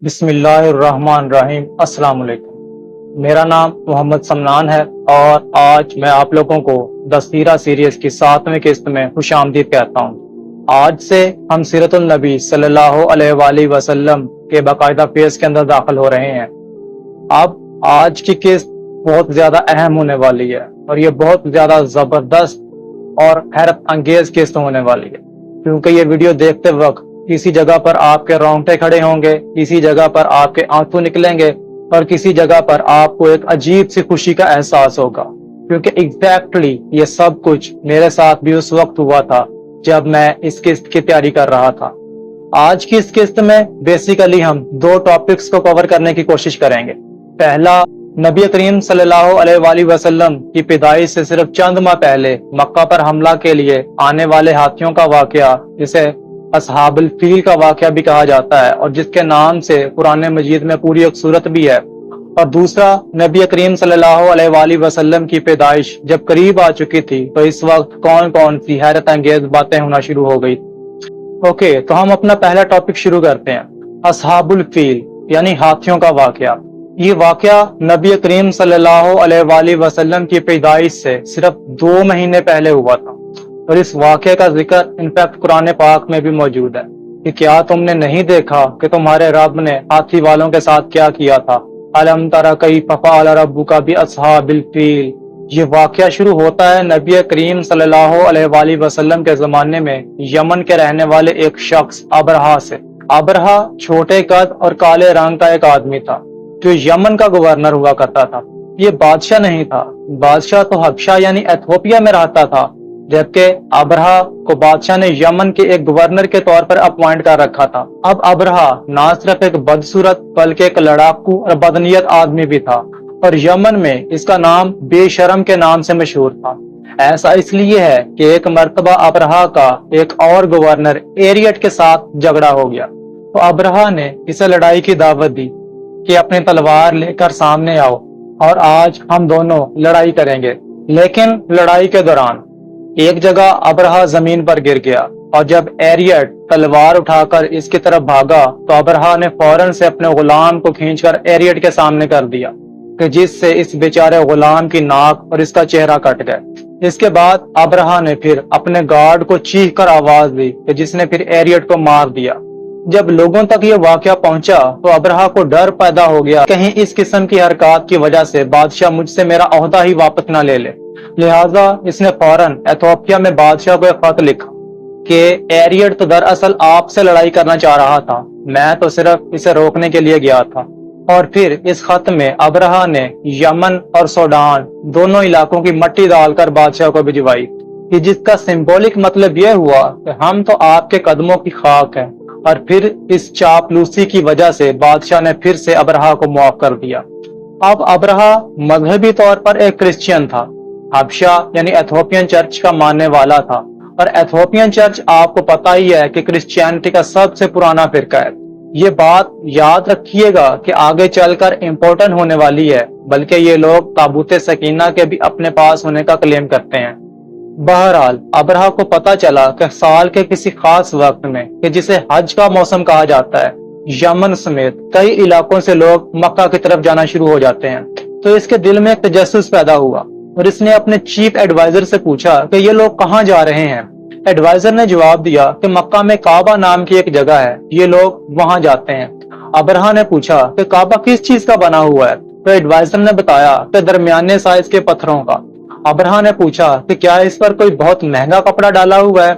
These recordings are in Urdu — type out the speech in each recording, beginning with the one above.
بسم اللہ الرحمن الرحیم۔ السلام علیکم، میرا نام محمد سمنان ہے اور آج میں آپ لوگوں کو دا سیرہ سیریز کی 7ویں قسط میں خوش آمدید کہتا ہوں۔ آج سے ہم سیرت النبی صلی اللہ علیہ وآلہ وسلم کے باقاعدہ فیز کے اندر داخل ہو رہے ہیں۔ اب آج کی قسط بہت زیادہ اہم ہونے والی ہے اور یہ بہت زیادہ زبردست اور حیرت انگیز قسط ہونے والی ہے، کیونکہ یہ ویڈیو دیکھتے وقت کسی جگہ پر آپ کے رونگٹے کھڑے ہوں گے، کسی جگہ پر آپ کے آنسو نکلیں گے اور کسی جگہ پر آپ کو ایک عجیب سی خوشی کا احساس ہوگا، کیونکہ ایگزیکٹلی یہ سب کچھ میرے ساتھ بھی اس وقت ہوا تھا جب میں اس قسط کی تیاری کر رہا تھا۔ آج کی اس قسط میں بیسیکلی ہم 2 ٹاپکس کو کور کرنے کی کوشش کریں گے۔ پہلا، نبی کریم صلی اللہ علیہ وآلہ وسلم کی پیدائش سے صرف چند ماہ پہلے مکہ پر حملہ کے لیے آنے والے ہاتھیوں کا واقعہ، جسے اصحاب الفیل کا واقعہ بھی کہا جاتا ہے اور جس کے نام سے قرآن مجید میں پوری ایک سورت بھی ہے۔ اور دوسرا، نبی کریم صلی اللہ علیہ وآلہ وسلم کی پیدائش جب قریب آ چکی تھی تو اس وقت کون کون سی حیرت انگیز باتیں ہونا شروع ہو گئی۔ اوکے، تو ہم اپنا پہلا ٹاپک شروع کرتے ہیں، اصحاب الفیل یعنی ہاتھیوں کا واقعہ۔ یہ واقعہ نبی کریم صلی اللہ علیہ وآلہ وسلم کی پیدائش سے صرف 2 مہینے پہلے ہوا تھا، اور اس واقعے کا ذکر انفیکٹ قرآن پاک میں بھی موجود ہے کہ کیا تم نے نہیں دیکھا کہ تمہارے رب نے ہاتھی والوں کے ساتھ کیا کیا تھا، الم تر کیف فعل ربک باصحاب الفیل۔ یہ واقعہ شروع ہوتا ہے نبی کریم صلی اللہ علیہ وآلہ وسلم کے زمانے میں یمن کے رہنے والے ایک شخص ابرہا سے۔ ابرہا چھوٹے قد اور کالے رنگ کا ایک آدمی تھا جو یمن کا گورنر ہوا کرتا تھا۔ یہ بادشاہ نہیں تھا، بادشاہ تو حبشہ یعنی ایتھوپیا میں رہتا تھا، جبکہ ابرہا کو بادشاہ نے یمن کے ایک گورنر کے طور پر اپوائنٹ کر رکھا تھا۔ اب ابرہا نہ صرف ایک بدصورت بلکہ ایک لڑاکو اور بدنیت آدمی بھی تھا، اور یمن میں اس کا نام بے شرم کے نام سے مشہور تھا۔ ایسا اس لیے ہے کہ ایک مرتبہ ابرہا کا ایک اور گورنر ایریٹ کے ساتھ جھگڑا ہو گیا، تو ابرہا نے اسے لڑائی کی دعوت دی کہ اپنی تلوار لے کر سامنے آؤ اور آج ہم دونوں لڑائی کریں گے۔ لیکن لڑائی کے دوران ایک جگہ ابرہا زمین پر گر گیا، اور جب ایریٹ تلوار اٹھا کر اس کی طرف بھاگا تو ابرہا نے فوراً سے اپنے غلام کو کھینچ کر ایریٹ کے سامنے کر دیا، کہ جس سے اس بیچارے غلام کی ناک اور اس کا چہرہ کٹ گئے۔ اس کے بعد ابرہا نے پھر اپنے گارڈ کو چیخ کر آواز دی کہ جس نے پھر ایریٹ کو مار دیا۔ جب لوگوں تک یہ واقعہ پہنچا تو ابرہا کو ڈر پیدا ہو گیا، کہیں اس قسم کی حرکات کی وجہ سے بادشاہ مجھ سے میرا عہدہ ہی واپس نہ لے لے۔ لہٰذا اس نے فوراً ایتھوپیا میں بادشاہ کو ایک خط لکھا کہ ایریٹ تو دراصل آپ سے لڑائی کرنا چاہ رہا تھا، میں تو صرف اسے روکنے کے لیے گیا تھا۔ اور پھر اس خط میں ابرہا نے یمن اور سوڈان دونوں علاقوں کی مٹی ڈال کر بادشاہ کو بھجوائی، کہ جس کا سمبولک مطلب یہ ہوا کہ ہم تو آپ کے قدموں کی خاک ہیں۔ اور پھر اس چاپلوسی کی وجہ سے بادشاہ نے پھر سے ابرہا کو معاف کر دیا۔ اب ابرہا مذہبی طور پر ایک کرسچین تھا، حبشہ یعنی ایتھوپین چرچ کا ماننے والا تھا، اور ایتھوپین چرچ آپ کو پتہ ہی ہے کہ کرسچینٹی کا سب سے پرانا فرقہ ہے۔ یہ بات یاد رکھیے گا کہ آگے چل کر امپورٹنٹ ہونے والی ہے، بلکہ یہ لوگ تابوت سکینہ کے بھی اپنے پاس ہونے کا کلیم کرتے ہیں۔ بہرحال ابرہا کو پتا چلا کہ سال کے کسی خاص وقت میں، کہ جسے حج کا موسم کہا جاتا ہے، یمن سمیت کئی علاقوں سے لوگ مکہ کی طرف جانا شروع ہو جاتے ہیں۔ تو اس کے دل میں ایک تجسس پیدا ہوا اور اس نے اپنے چیف ایڈوائزر سے پوچھا کہ یہ لوگ کہاں جا رہے ہیں۔ ایڈوائزر نے جواب دیا کہ مکہ میں کعبہ نام کی ایک جگہ ہے، یہ لوگ وہاں جاتے ہیں۔ ابرہا نے پوچھا کہ کعبہ کس چیز کا بنا ہوا ہے، تو ایڈوائزر نے بتایا کہ درمیانے سائز کے پتھروں کا۔ ابرہا نے پوچھا کہ کیا اس پر کوئی بہت مہنگا کپڑا ڈالا ہوا ہے؟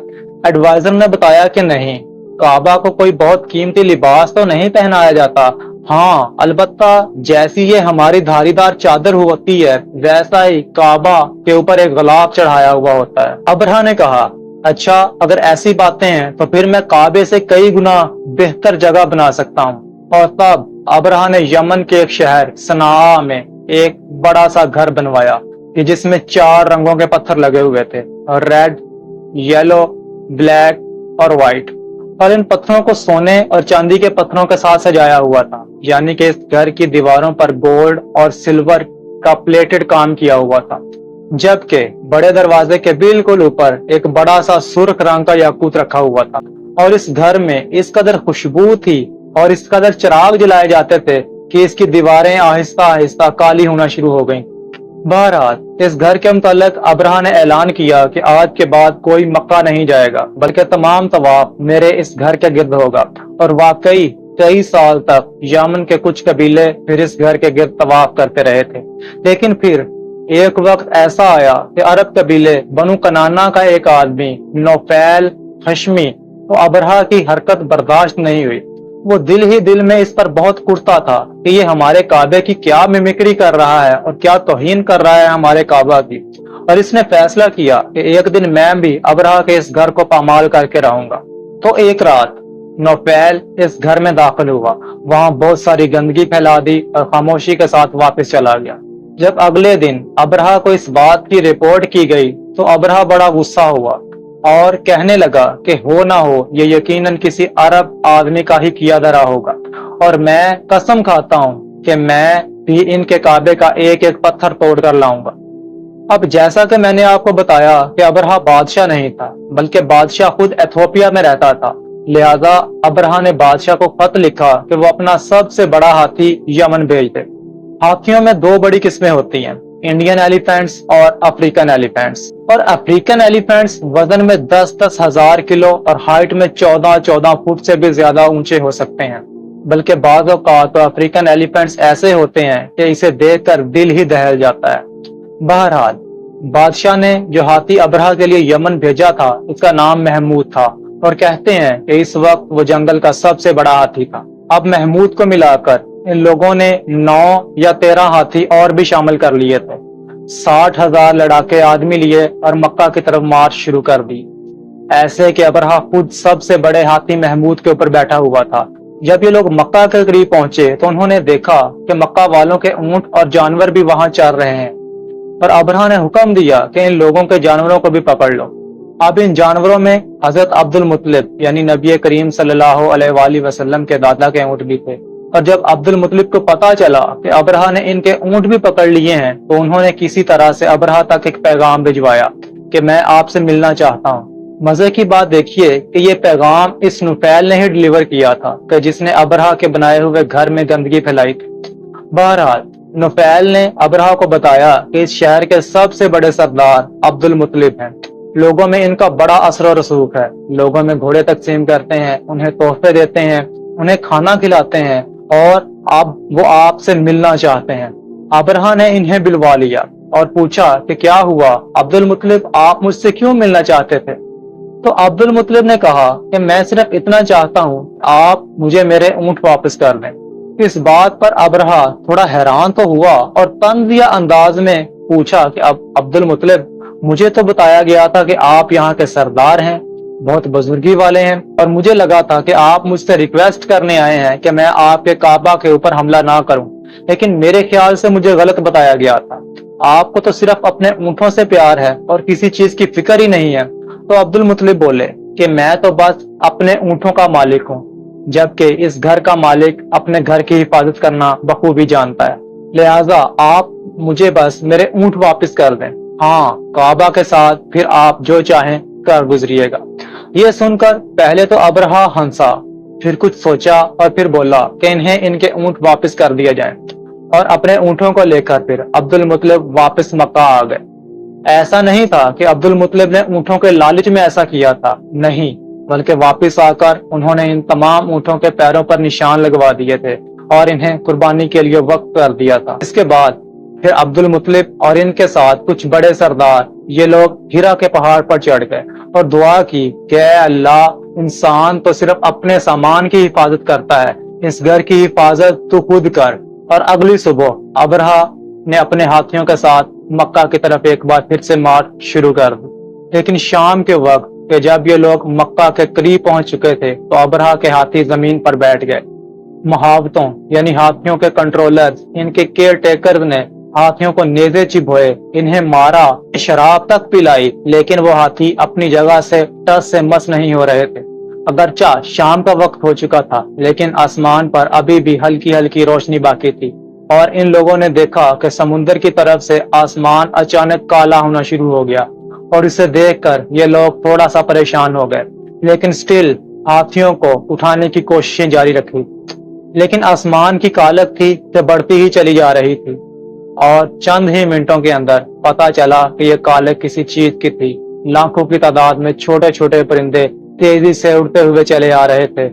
ایڈوائزر نے بتایا کہ نہیں، کعبہ کو کوئی بہت قیمتی لباس تو نہیں پہنایا جاتا، ہاں البتہ جیسی یہ ہماری دھاری دار چادر ہوتی ہے ویسا ہی کعبہ کے اوپر ایک غلاف چڑھایا ہوا ہوتا ہے۔ ابرہا نے کہا اچھا، اگر ایسی باتیں ہیں تو پھر میں کعبے سے کئی گنا بہتر جگہ بنا سکتا ہوں۔ اور تب ابرہا نے یمن کے ایک شہر صنعاء میں ایک بڑا سا گھر بنوایا کہ جس میں 4 رنگوں کے پتھر لگے ہوئے تھے، ریڈ، یلو، بلیک اور وائٹ، اور ان پتھروں کو سونے اور چاندی کے پتھروں کے ساتھ سجایا ہوا تھا، یعنی کہ اس گھر کی دیواروں پر گولڈ اور سلور کا پلیٹڈ کام کیا ہوا تھا، جبکہ بڑے دروازے کے بالکل اوپر ایک بڑا سا سرخ رنگ کا یاقوت رکھا ہوا تھا۔ اور اس گھر میں اس قدر خوشبو تھی اور اس قدر چراغ جلائے جاتے تھے کہ اس کی دیواریں آہستہ آہستہ کالی ہونا شروع ہو گئیں۔ بہرحال اس گھر کے متعلق ابرہہ نے اعلان کیا کہ آج کے بعد کوئی مکہ نہیں جائے گا، بلکہ تمام طواف میرے اس گھر کے گرد ہوگا۔ اور واقعی کئی سال تک یمن کے کچھ قبیلے پھر اس گھر کے گرد طواف کرتے رہے تھے، لیکن پھر ایک وقت ایسا آیا کہ عرب قبیلے بنو کنانا کا ایک آدمی نوفیل خشمی کو ابرہہ کی حرکت برداشت نہیں ہوئی۔ وہ دل ہی دل میں اس پر بہت کرتا تھا کہ یہ ہمارے کعبے کی کیا ممکری کر رہا ہے اور کیا توہین کر رہا ہے ہمارے کعبہ کی، اور اس نے فیصلہ کیا کہ ایک دن میں بھی ابرہہ کے اس گھر کو پامال کر کے رہوں گا۔ تو ایک رات نوفیل اس گھر میں داخل ہوا، وہاں بہت ساری گندگی پھیلا دی اور خاموشی کے ساتھ واپس چلا گیا۔ جب اگلے دن ابرہہ کو اس بات کی رپورٹ کی گئی تو ابرہہ بڑا غصہ ہوا اور کہنے لگا کہ ہو نہ ہو یہ یقیناً کسی عرب آدمی کا ہی کیا دھرا ہوگا، اور میں قسم کھاتا ہوں کہ میں بھی ان کے کعبے کا ایک ایک پتھر توڑ کر لاؤں گا۔ اب جیسا کہ میں نے آپ کو بتایا کہ ابرہہ بادشاہ نہیں تھا، بلکہ بادشاہ خود ایتھوپیا میں رہتا تھا، لہذا ابرہہ نے بادشاہ کو خط لکھا کہ وہ اپنا سب سے بڑا ہاتھی یمن بھیج دے۔ ہاتھیوں میں دو بڑی قسمیں ہوتی ہیں، انڈین ایلیفینٹس اور افریقن ایلیفینٹس، اور افریقن ایلیفینٹس وزن میں 10-10 ہزار کلو اور ہائٹ میں 14-14 فٹ سے بھی زیادہ اونچے ہو سکتے ہیں، بلکہ بعض اوقات تو افریقن ایلیفینٹس ایسے ہوتے ہیں کہ اسے دیکھ کر دل ہی دہل جاتا ہے۔ بہرحال بادشاہ نے جو ہاتھی ابرہہ کے لیے یمن بھیجا تھا اس کا نام محمود تھا، اور کہتے ہیں کہ اس وقت وہ جنگل کا سب سے بڑا ہاتھی تھا۔ اب محمود کو ملا کر ان لوگوں نے 9 یا 13 ہاتھی اور بھی شامل کر لیے تھے، 60,000 لڑاکے آدمی لیے اور مکہ کی طرف مارچ شروع کر دی، ایسے کہ ابرہہ خود سب سے بڑے ہاتھی محمود کے اوپر بیٹھا ہوا تھا۔ جب یہ لوگ مکہ کے قریب پہنچے تو انہوں نے دیکھا کہ مکہ والوں کے اونٹ اور جانور بھی وہاں چر رہے ہیں، اور ابرہہ نے حکم دیا کہ ان لوگوں کے جانوروں کو بھی پکڑ لو۔ اب ان جانوروں میں حضرت عبد المطلب یعنی نبی کریم صلی اللہ علیہ وآلہ وسلم کے دادا کے اونٹ بھی تھے، اور جب عبد المطلب کو پتا چلا کہ ابرہہ نے ان کے اونٹ بھی پکڑ لیے ہیں تو انہوں نے کسی طرح سے ابرہہ تک ایک پیغام بھجوایا کہ میں آپ سے ملنا چاہتا ہوں۔ مزے کی بات دیکھیے کہ یہ پیغام اس نوفیل نے ہی ڈیلیور کیا تھا کہ جس نے ابرہہ کے بنائے ہوئے گھر میں گندگی پھیلائی تھی۔ بہرحال نوفیل نے ابرہہ کو بتایا کہ اس شہر کے سب سے بڑے سردار عبد المطلب ہیں، لوگوں میں ان کا بڑا اثر و رسوخ ہے، لوگوں میں گھوڑے تقسیم کرتے ہیں، انہیں تحفے دیتے ہیں، انہیں کھانا کھلاتے ہیں، اور اب وہ آپ سے ملنا چاہتے ہیں۔ ابرہہ نے انہیں بلوا لیا اور پوچھا کہ کیا ہوا عبد المطلب، آپ مجھ سے کیوں ملنا چاہتے تھے؟ تو عبد المطلب نے کہا کہ میں صرف اتنا چاہتا ہوں آپ مجھے میرے اونٹ واپس کر دیں۔ اس بات پر ابرہہ تھوڑا حیران تو ہوا اور طنزیہ انداز میں پوچھا کہ عبد المطلب، مجھے تو بتایا گیا تھا کہ آپ یہاں کے سردار ہیں، بہت بزرگی والے ہیں، اور مجھے لگا تھا کہ آپ مجھ سے ریکویسٹ کرنے آئے ہیں کہ میں آپ کے کعبہ کے اوپر حملہ نہ کروں، لیکن میرے خیال سے مجھے غلط بتایا گیا تھا۔ آپ کو تو صرف اپنے اونٹوں سے پیار ہے اور کسی چیز کی فکر ہی نہیں ہے۔ تو عبد المطلب بولے کہ میں تو بس اپنے اونٹوں کا مالک ہوں، جبکہ اس گھر کا مالک اپنے گھر کی حفاظت کرنا بخوبی جانتا ہے، لہٰذا آپ مجھے بس میرے اونٹ واپس کر دیں، ہاں کعبہ کے ساتھ پھر آپ جو چاہیں کر گزریے گا۔ یہ سن کر پہلے تو ابرہہ ہنسا، پھر کچھ سوچا اور پھر بولا کہ انہیں ان کے اونٹ واپس کر دیا جائیں، اور اپنے اونٹوں کو لے کر پھر عبد المطلب واپس مکہ آ گئے۔ ایسا نہیں تھا کہ عبد المطلب نے اونٹوں کے لالچ میں ایسا کیا تھا، نہیں، بلکہ واپس آ کر انہوں نے ان تمام اونٹوں کے پیروں پر نشان لگوا دیے تھے اور انہیں قربانی کے لیے وقف کر دیا تھا۔ اس کے بعد پھر عبد المطلب اور ان کے ساتھ کچھ بڑے سردار یہ لوگ ہیرا کے پہاڑ پر چڑھ گئے اور دعا کی کہ اے اللہ، انسان تو صرف اپنے سامان کی حفاظت کرتا ہے، اس گھر کی حفاظت تو خود کر۔ اور اگلی صبح ابرہہ نے اپنے ہاتھیوں کے ساتھ مکہ کی طرف ایک بار پھر سے مارچ شروع کر دی، لیکن شام کے وقت کہ جب یہ لوگ مکہ کے قریب پہنچ چکے تھے تو ابرہہ کے ہاتھی زمین پر بیٹھ گئے۔ محاوتوں یعنی ہاتھیوں کے کنٹرولر، ان کے کیئر ٹیکر نے ہاتھیوں کو نیزے چبھوئے، انہیں مارا، شراب تک پلائی، لیکن وہ ہاتھی اپنی جگہ سے ٹس سے مس نہیں ہو رہے تھے۔ اگرچہ شام کا وقت ہو چکا تھا لیکن آسمان پر ابھی بھی ہلکی ہلکی روشنی باقی تھی، اور ان لوگوں نے دیکھا کہ سمندر کی طرف سے آسمان اچانک کالا ہونا شروع ہو گیا، اور اسے دیکھ کر یہ لوگ تھوڑا سا پریشان ہو گئے، لیکن سٹل ہاتھیوں کو اٹھانے کی کوششیں جاری رکھی، لیکن آسمان کی کالک تھی کہ بڑھتی ہی چلی جا رہی تھی، اور چند ہی منٹوں کے اندر پتا چلا کہ یہ کالک کسی چیز کی تھی۔ لاکھوں کی تعداد میں چھوٹے چھوٹے پرندے تیزی سے اڑتے ہوئے چلے آ رہے تھے،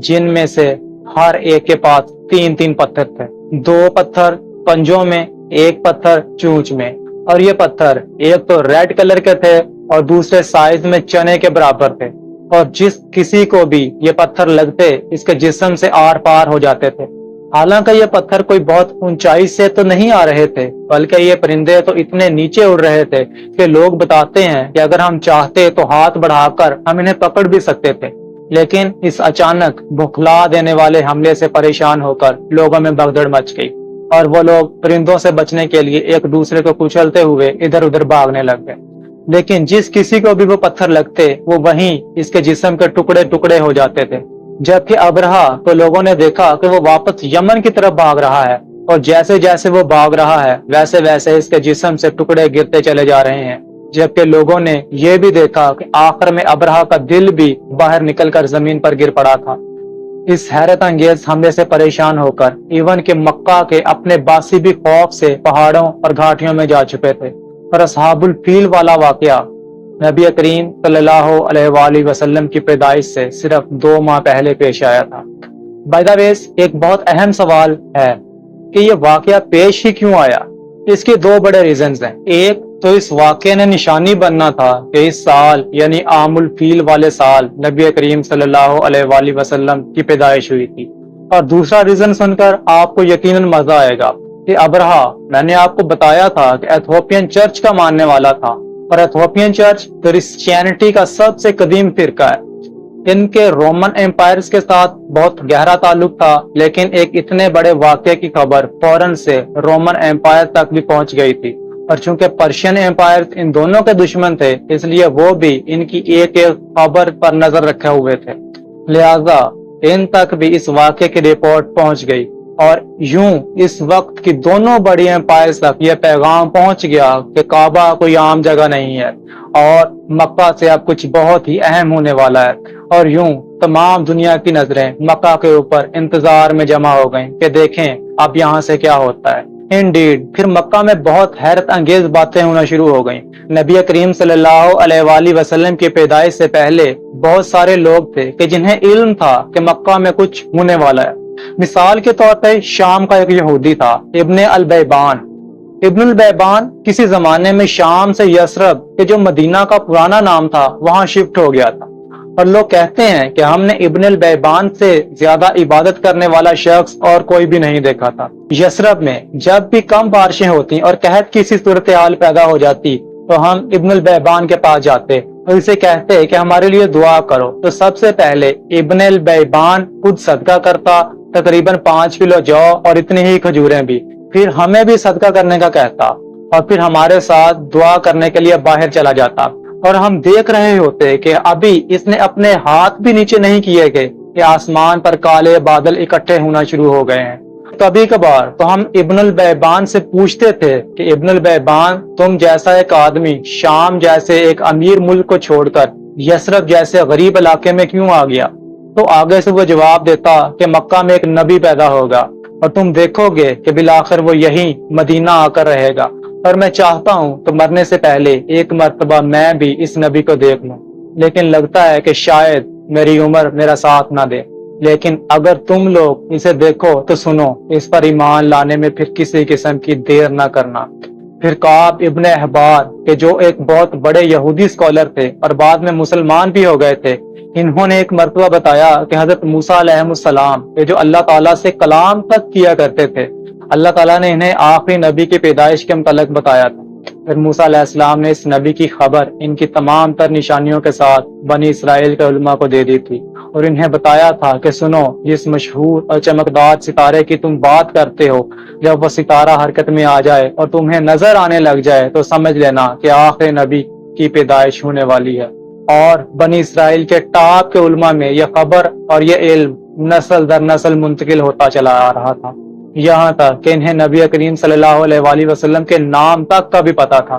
جن میں سے ہر ایک کے پاس 3 پتھر تھے، 2 پتھر پنجوں میں، 1 پتھر چونچ میں، اور یہ پتھر ایک تو ریڈ کلر کے تھے اور دوسرے سائز میں چنے کے برابر تھے، اور جس کسی کو بھی یہ پتھر لگتے اس کے جسم سے آر پار ہو جاتے تھے۔ حالانکہ یہ پتھر کوئی بہت اونچائی سے تو نہیں آ رہے تھے، بلکہ یہ پرندے تو اتنے نیچے اڑ رہے تھے کہ لوگ بتاتے ہیں کہ اگر ہم چاہتے تو ہاتھ بڑھا کر ہم انہیں پکڑ بھی سکتے تھے، لیکن اس اچانک بھکلا دینے والے حملے سے پریشان ہو کر لوگوں میں بھگدڑ مچ گئی، اور وہ لوگ پرندوں سے بچنے کے لیے ایک دوسرے کو کچلتے ہوئے ادھر ادھر بھاگنے لگ گئے۔ لیکن جس کسی کو بھی وہ پتھر لگتے وہ وہیں اس کے جسم کے ٹکڑے ٹکڑے ہو جاتے تھے۔ جبکہ ابرہا تو لوگوں نے دیکھا کہ وہ واپس یمن کی طرف بھاگ رہا ہے، اور جیسے جیسے وہ بھاگ رہا ہے ویسے ویسے اس کے جسم سے ٹکڑے گرتے چلے جا رہے ہیں۔ جبکہ لوگوں نے یہ بھی دیکھا کہ آخر میں ابرہا کا دل بھی باہر نکل کر زمین پر گر پڑا تھا۔ اس حیرت انگیز حملے سے پریشان ہو کر ایون کہ مکہ کے اپنے باسی بھی خوف سے پہاڑوں اور گھاٹیوں میں جا چھپے تھے، اور اصحاب الفیل والا واقعہ نبی کریم صلی اللہ علیہ وآلہ وسلم کی پیدائش سے صرف 2 ماہ پہلے پیش آیا تھا۔ بائی دا ویز ایک بہت اہم سوال ہے کہ یہ واقعہ پیش ہی کیوں آیا؟ اس کے 2 بڑے ریزنز ہیں۔ ایک تو اس واقعے نے نشانی بننا تھا کہ اس سال یعنی عام الفیل والے سال نبی کریم صلی اللہ علیہ وآلہ وسلم کی پیدائش ہوئی تھی، اور دوسرا ریزن سن کر آپ کو یقیناً مزہ آئے گا کہ ابرہا، میں نے آپ کو بتایا تھا کہ ایتھوپین چرچ کا ماننے والا تھا، اور ایتھوپین چرچ کرسچینٹی کا سب سے قدیم فرقہ ہے۔ ان کے رومن امپائرز کے ساتھ بہت گہرا تعلق تھا، لیکن ایک اتنے بڑے واقعے کی خبر فوراً سے رومن امپائر تک بھی پہنچ گئی تھی، اور چونکہ پرشین امپائر ان دونوں کے دشمن تھے اس لیے وہ بھی ان کی ایک ایک خبر پر نظر رکھے ہوئے تھے، لہذا ان تک بھی اس واقعے کی رپورٹ پہنچ گئی، اور یوں اس وقت کی دونوں بڑی امپائر تک یہ پیغام پہنچ گیا کہ کعبہ کوئی عام جگہ نہیں ہے، اور مکہ سے اب کچھ بہت ہی اہم ہونے والا ہے، اور یوں تمام دنیا کی نظریں مکہ کے اوپر انتظار میں جمع ہو گئیں کہ دیکھیں اب یہاں سے کیا ہوتا ہے۔ انڈیڈ پھر مکہ میں بہت حیرت انگیز باتیں ہونا شروع ہو گئیں۔ نبی کریم صلی اللہ علیہ وآلہ وسلم کی پیدائش سے پہلے بہت سارے لوگ تھے کہ جنہیں علم تھا کہ مکہ میں کچھ ہونے والا ہے۔ مثال کے طور پہ شام کا ایک یہودی تھا ابن البیبان۔ ابن البیبان کسی زمانے میں شام سے یثرب کہ جو مدینہ کا پرانا نام تھا وہاں شفٹ ہو گیا تھا، اور لوگ کہتے ہیں کہ ہم نے ابن البیبان سے زیادہ عبادت کرنے والا شخص اور کوئی بھی نہیں دیکھا تھا۔ یثرب میں جب بھی کم بارشیں ہوتی اور قحط کی سی صورتحال پیدا ہو جاتی تو ہم ابن البیبان کے پاس جاتے اور اسے کہتے کہ ہمارے لیے دعا کرو، تو سب سے پہلے ابن البیبان خود صدقہ کرتا، تقریباً 5 کلو جو اور اتنی ہی کھجوریں بھی، پھر ہمیں بھی صدقہ کرنے کا کہتا، اور پھر ہمارے ساتھ دعا کرنے کے لیے باہر چلا جاتا، اور ہم دیکھ رہے ہوتے کہ ابھی اس نے اپنے ہاتھ بھی نیچے نہیں کیے گئے کہ آسمان پر کالے بادل اکٹھے ہونا شروع ہو گئے ہیں۔ کبھی کبھار تو ہم ابن البیبان سے پوچھتے تھے کہ ابن البیبان، تم جیسا ایک آدمی شام جیسے ایک امیر ملک کو چھوڑ کر یثرب جیسے غریب علاقے میں کیوں آ گیا؟ تو آگے سے وہ جواب دیتا کہ مکہ میں ایک نبی پیدا ہوگا، اور تم دیکھو گے کہ بالآخر وہ یہیں مدینہ آ کر رہے گا، اور میں چاہتا ہوں کہ مرنے سے پہلے ایک مرتبہ میں بھی اس نبی کو دیکھ لوں، لیکن لگتا ہے کہ شاید میری عمر میرا ساتھ نہ دے، لیکن اگر تم لوگ اسے دیکھو تو سنو، اس پر ایمان لانے میں پھر کسی قسم کی دیر نہ کرنا۔ پھر کعب ابن احبار کہ جو ایک بہت بڑے یہودی سکولر تھے اور بعد میں مسلمان بھی ہو گئے تھے، انہوں نے ایک مرتبہ بتایا کہ حضرت موسیٰ علیہ السلام کہ جو اللہ تعالیٰ سے کلام تک کیا کرتے تھے، اللہ تعالیٰ نے انہیں آخری نبی کی پیدائش کے متعلق بتایا تھا۔ پھر موسیٰ علیہ السلام نے اس نبی کی خبر ان کی تمام تر نشانیوں کے ساتھ بنی اسرائیل کے علماء کو دے دی تھی، اور انہیں بتایا تھا کہ سنو، جس مشہور اور چمکدار ستارے کی تم بات کرتے ہو، جب وہ ستارہ حرکت میں آ جائے اور تمہیں نظر آنے لگ جائے تو سمجھ لینا کہ آخری نبی کی پیدائش ہونے والی ہے۔ اور بنی اسرائیل کے ٹاپ کے علماء میں یہ خبر اور یہ علم نسل در نسل منتقل ہوتا چلا آ رہا تھا، یہاں تک کہ انہیں نبی کریم صلی اللہ علیہ وآلہ وسلم کے نام تک کا بھی پتا تھا۔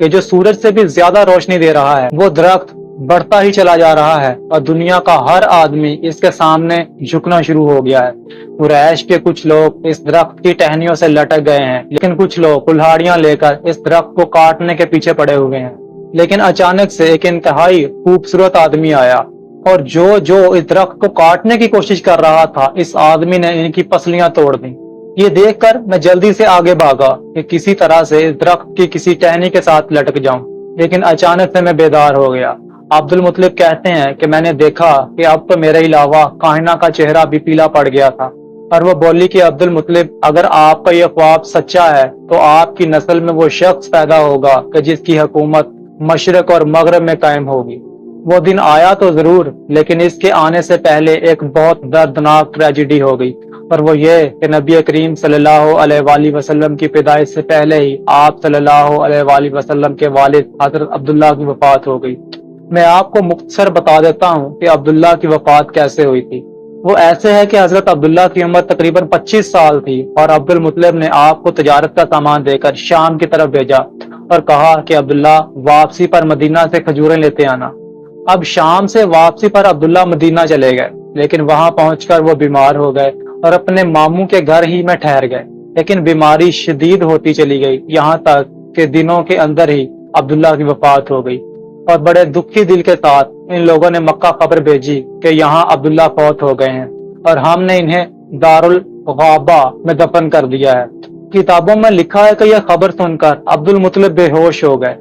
کہ جو سورج سے بھی زیادہ روشنی دے رہا ہے، وہ درخت بڑھتا ہی چلا جا رہا ہے اور دنیا کا ہر آدمی اس کے سامنے جھکنا شروع ہو گیا ہے۔ قریش کے کچھ لوگ اس درخت کی ٹہنیوں سے لٹک گئے ہیں، لیکن کچھ لوگ کلہاڑیاں لے کر اس درخت کو کاٹنے کے پیچھے پڑے ہوئے ہیں۔ لیکن اچانک سے ایک انتہائی خوبصورت آدمی آیا اور جو اس درخت کو کاٹنے کی کوشش کر رہا تھا، اس آدمی نے ان کی پسلیاں توڑ دیں۔ یہ دیکھ کر میں جلدی سے آگے بھاگا کہ کسی طرح سے اس درخت کی کسی ٹہنی کے ساتھ لٹک جاؤں، لیکن اچانک سے میں بیدار ہو گیا۔ عبد المطلب کہتے ہیں کہ میں نے دیکھا کہ اب تو میرے علاوہ کائنہ کا چہرہ بھی پیلا پڑ گیا تھا، اور وہ بولی کہ عبد المطلب، اگر آپ کا یہ خواب سچا ہے تو آپ کی نسل میں وہ شخص پیدا ہوگا کہ جس کی حکومت مشرق اور مغرب میں قائم ہوگی۔ وہ دن آیا تو ضرور، لیکن اس کے آنے سے پہلے ایک بہت دردناک ٹریجڈی ہو گئی، اور وہ یہ کہ نبی کریم صلی اللہ علیہ وآلہ وسلم کی پیدائش سے پہلے ہی آپ صلی اللہ علیہ وآلہ وسلم کے والد حضرت عبداللہ کی وفات ہو گئی۔ میں آپ کو مختصر بتا دیتا ہوں کہ عبداللہ کی وفات کیسے ہوئی تھی۔ وہ ایسے ہے کہ حضرت عبداللہ کی عمر تقریباً 25 سال تھی، اور عبد المطلب نے آپ کو تجارت کا سامان دے کر شام کی طرف بھیجا اور کہا کہ عبداللہ واپسی پر مدینہ سے کھجوریں لیتے آنا۔ اب شام سے واپسی پر عبداللہ مدینہ چلے گئے، لیکن وہاں پہنچ کر وہ بیمار ہو گئے اور اپنے ماموں کے گھر ہی میں ٹھہر گئے، لیکن بیماری شدید ہوتی چلی گئی، یہاں تک کہ دنوں کے اندر ہی عبداللہ کی وفات ہو گئی۔ اور بڑے دکھی دل کے ساتھ ان لوگوں نے مکہ خبر بھیجی کہ یہاں عبداللہ فوت ہو گئے ہیں، اور ہم نے انہیں دارالغابہ میں دفن کر دیا ہے۔ کتابوں میں لکھا ہے کہ یہ خبر سن کر عبد المطلب بے ہوش ہو گئے،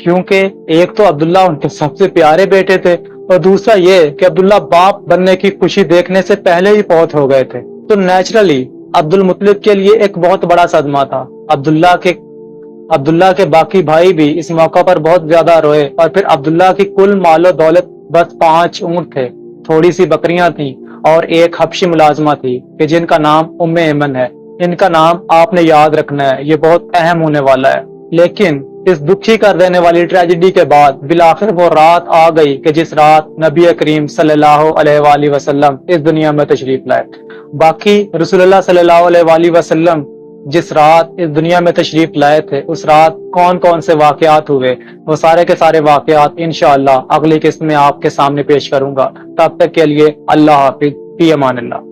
کیونکہ ایک تو عبداللہ ان کے سب سے پیارے بیٹے تھے، اور دوسرا یہ کہ عبداللہ باپ بننے کی خوشی دیکھنے سے پہلے ہی فوت ہو گئے تھے۔ تو نیچرلی عبد المطلب کے لیے ایک بہت بڑا صدمہ تھا۔ عبداللہ کے باقی بھائی بھی اس موقع پر بہت زیادہ روئے، اور پھر عبداللہ کی کل مال و دولت بس 5 اونٹ تھے، تھوڑی سی بکریاں تھیں، اور ایک حبشی ملازمہ تھی کہ جن کا نام ایمن ہے۔ ان کا نام آپ نے یاد رکھنا ہے، یہ بہت اہم ہونے والا ہے۔ لیکن اس دکھی کر دینے والی ٹریجڈی کے بعد بالآخر وہ رات آ گئی کہ جس رات نبی کریم صلی اللہ علیہ وآلہ وسلم اس دنیا میں تشریف لائے۔ باقی رسول اللہ صلی اللہ علیہ وآلہ وسلم جس رات اس دنیا میں تشریف لائے تھے، اس رات کون کون سے واقعات ہوئے، وہ سارے کے سارے واقعات انشاءاللہ اگلی قسط میں آپ کے سامنے پیش کروں گا۔ تب تک کے لیے اللہ حافظ، فی امان اللہ۔